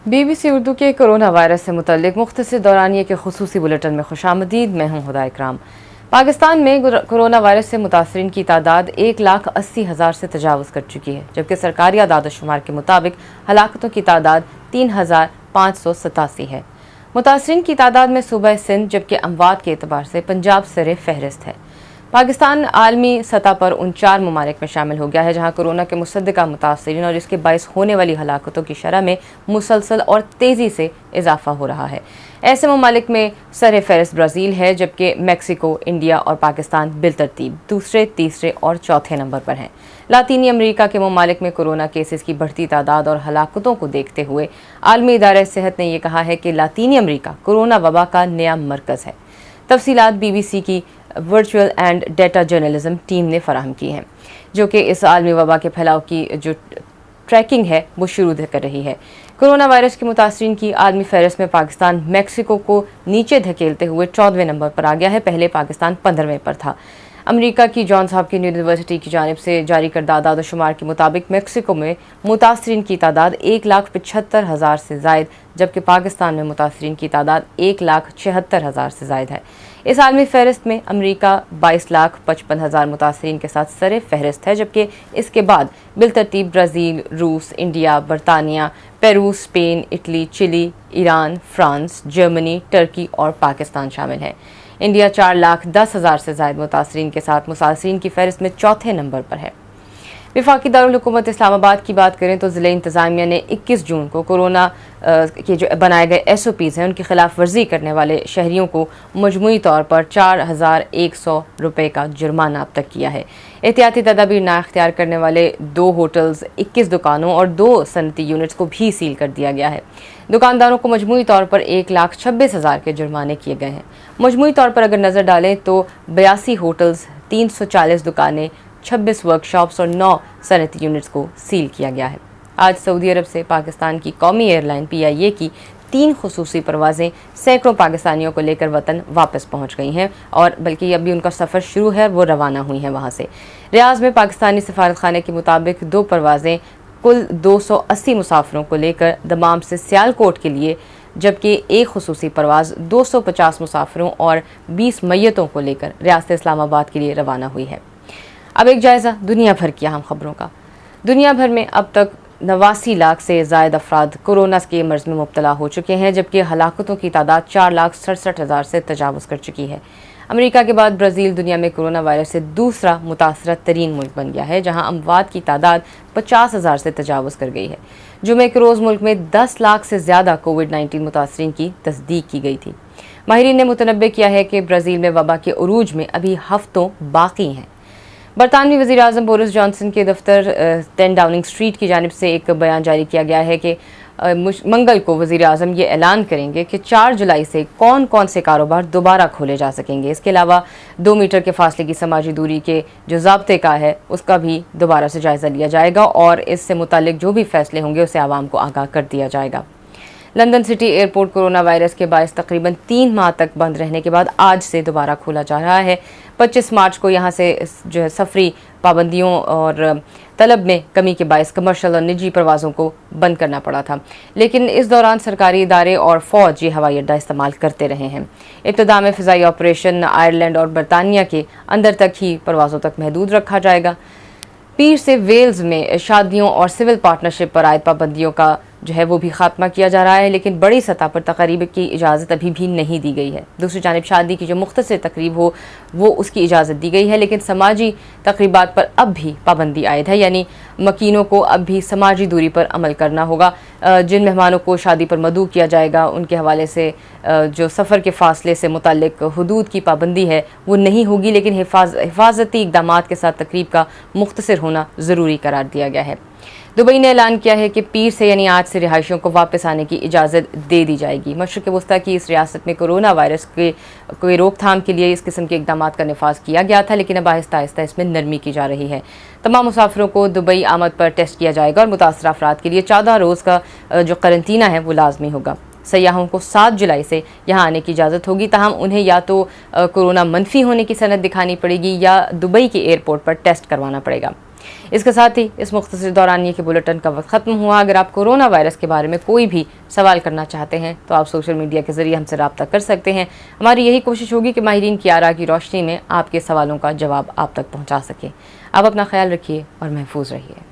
BBC Urdu के corona virus से मुतल्लिक मुख्तसर दौरानिए के खुसूसी बुलेटिन में खुशामदीद। मैं हूँ हुदा इकराम। पाकिस्तान में कोरोना वायरस से मुतासरीन की तादाद 1,80,000 से तजावज़ कर चुकी है, जबकि सरकारी आदाद-ओ-शुमार के मुताबिक हलाकतों की तादाद 3,587 है। मुतासरीन की तादाद में सूबा सिंध जबकि अमवात के एतबार से पंजाब सरे फहरिस्त है। पाकिस्तान आलमी सतह पर उन 4 ममालिक में शामिल हो गया है जहाँ कोरोना के मुसद्दिका मुतासरीन और इसके बाइस होने वाली हलाकतों की शरह में मुसलसल और तेज़ी से इजाफा हो रहा है। ऐसे ममालिक में सर फहरिस्त ब्राज़ील है, जबकि मेक्सिको, इंडिया और पाकिस्तान बिलतरतीब दूसरे, तीसरे और चौथे नंबर पर हैं। लातीनी अमरीका के ममालिक में कोरोना केसेस की बढ़ती तादाद और हलाकतों को देखते हुए आलमी इदारे सेहत ने यह कहा है कि लातीनी अमरीका कोरोना वबा का नया मरकज़ है। तफसीलात BBC की virtual and data journalism team ने फराहम की हैं, जो कि इस आलमी वबा के फैलाव की जो ट्रैकिंग है वो शुरू कर रही है। कोरोना वायरस के मुतासरीन की आलमी फहरिस्त में पाकिस्तान मेक्सिको को नीचे धकेलते हुए 14वें नंबर पर आ गया है। पहले पाकिस्तान 15वें पर था। अमेरिका की जॉन्स हॉपकिंस यूनिवर्सिटी की जानिब से जारी करदा आदाद-ओ-शुमार के मुताबिक मेक्सिको में मुतासरीन की तादाद 1,75,000 से ज़ायद, जबकि पाकिस्तान में मुतासरीन की तादाद 1,76,000 से ज़ायद है। इस आलमी फहरिस्त में अमरीका 22,55,000 मुतासरीन के साथ सरे फहरिस्त है, जबकि इसके बाद बिलतरतीब ब्राज़ील, रूस, इंडिया, बरतानिया, Peru, Spain, Italy, Chile, Iran, France, Germany, Turkey और पाकिस्तान शामिल है। इंडिया 4,10,000 से ज़ायद मुतासरीन के साथ मुतासरीन की फहरिस्त में चौथे नंबर पर है। वफाकी दारुल हुकूमत इस्लामाबाद की बात करें तो ज़िले इंतज़ामिया ने 21 जून को कोरोना के जो बनाए गए SOPs हैं उनकी खिलाफ वर्जी करने वाले शहरियों को मजमूई तौर पर 4,100 रुपये का जुर्माना अब तक किया है। एहतियाती तदाबीर ना इख्तियार करने वाले 2 होटल्स, 21 दुकानों और 2 सनती यूनिट्स को भी सील कर दिया गया है। दुकानदारों को मजमूई तौर पर 1,26,000 के जुर्माने किए गए हैं। मजमूई तौर पर अगर नज़र डालें तो 82 होटल्स, 340 दुकानें, 26 वर्कशॉप्स और 9 सनती यूनिट्स को सील किया गया है। आज सऊदी अरब से पाकिस्तान की कौमी एयरलाइन PIA की 3 खुसूसी परवाज़ें सैकड़ों पाकिस्तानियों को लेकर वतन वापस पहुंच गई हैं, और बल्कि अभी उनका सफ़र शुरू है, वो रवाना हुई हैं वहां से। रियाज में पाकिस्तानी सफारत खाने के मुताबिक 2 परवाज़ें कुल 280 मुसाफिरों को लेकर दमाम से सियालकोट के लिए, जबकि एक खुसूसी परवाज़ 250 मुसाफिरों और 20 मैयतों को लेकर रियासत इस्लामाबाद के लिए रवाना हुई है। अब एक जायज़ा दुनिया भर की अहम खबरों का। दुनिया भर में अब तक 89 लाख से ज़ायद अफराद कोरोना के मर्ज़ में मुब्तला हो चुके हैं, जबकि हलाकतों की तादाद 4,67,000 से तजावुज़ कर चुकी है। अमेरिका के बाद ब्राज़ील दुनिया में कोरोना वायरस से दूसरा मुतासर तरीन मुल्क बन गया है, जहाँ अमवात की तादाद 50,000 से तजावुज़ कर गई है। जुमे के रोज़ मुल्क में 10 लाख से ज़्यादा कोविड-19 मुतासरीन की तस्दीक की गई थी। माहिरीन ने मुतनब्बे किया है कि ब्राज़ील में वबा के उरूज में अभी हफ्तों बाकी हैं। बरतानवी वज़ीर आज़म बोरिस जॉनसन के दफ्तर 10 डाउनिंग स्ट्रीट की जानिब से एक बयान जारी किया गया है कि मंगल को वज़ीर आज़म ये ऐलान करेंगे कि 4 जुलाई से कौन कौन से कारोबार दोबारा खोले जा सकेंगे। इसके अलावा 2 मीटर के फासले की समाजी दूरी के जो ज़ाब्ते का है उसका भी दोबारा से जायज़ा लिया जाएगा, और इससे मुतालिक जो भी फैसले होंगे उसे आवाम को आगाह कर दिया जाएगा। London city airport corona virus के बायस तकरीबन 3 माह तक बंद रहने के बाद आज से दोबारा खोला जा रहा है। 25 मार्च को यहाँ से जो है सफरी पाबंदियों और तलब में कमी के बायस कमर्शियल और निजी परवाज़ों को बंद करना पड़ा था, लेकिन इस दौरान सरकारी इदारे और फ़ौज ये हवाई अड्डा इस्तेमाल करते रहे हैं। इब्तिदा में फ़िज़ाई ऑपरेशन आयरलैंड और बरतानिया के अंदर तक ही परवाज़ों तक महदूद रखा जाएगा। पीर से वेल्स में शादियों और सिविल पार्टनरशिप पर आयद पाबंदियों का जो है वो भी खात्मा किया जा रहा है, लेकिन बड़ी सतह पर तकरीब की इजाज़त अभी भी नहीं दी गई है। दूसरी जानिब शादी की जो मुख्तसर तकरीब हो वो उसकी इजाज़त दी गई है, लेकिन समाजी तकरीबात पर अब भी पाबंदी आयद है, यानी मकीनों को अब भी समाजी दूरी पर अमल करना होगा। जिन मेहमानों को शादी पर मदऊ किया जाएगा उनके हवाले से जो सफ़र के फ़ासले से मुताल्लिक हुदूद की पाबंदी है वो नहीं होगी, लेकिन हिफाजती इक़दामात के साथ तकरीब का मुख्तसर होना ज़रूरी करार दिया गया है। दुबई ने ऐलान किया है कि पीर से यानी आज से रिहायशियों को वापस आने की इजाज़त दे दी जाएगी। मशरिक़ वस्ता की इस रियासत में कोरोना वायरस के रोकथाम के लिए इस किस्म के इक़दामात का नफाज किया गया था, लेकिन अब आहिस्ता आहिस्ता इसमें नरमी की जा रही है। तमाम मुसाफिरों को दुबई आमद पर टेस्ट किया जाएगा और मुतासर अफराद के लिए 14 रोज़ का जो करंतना है वो लाजमी होगा। सयाहों को 7 जुलाई से यहाँ आने की इजाज़त होगी, ताहम उन्हें या तो कोरोना मनफी होने की सनद दिखानी पड़ेगी या दुबई के एयरपोर्ट पर टेस्ट करवाना पड़ेगा। इसके साथ ही इस मुख्तसर दौरानिए के बुलेटिन का वक्त ख़त्म हुआ। अगर आप कोरोना वायरस के बारे में कोई भी सवाल करना चाहते हैं तो आप सोशल मीडिया के ज़रिए हमसे रब्ता कर सकते हैं। हमारी यही कोशिश होगी कि माहिरीन की आरा की रोशनी में आपके सवालों का जवाब आप तक पहुँचा सकें। आप अपना ख्याल रखिए और महफूज रहिए।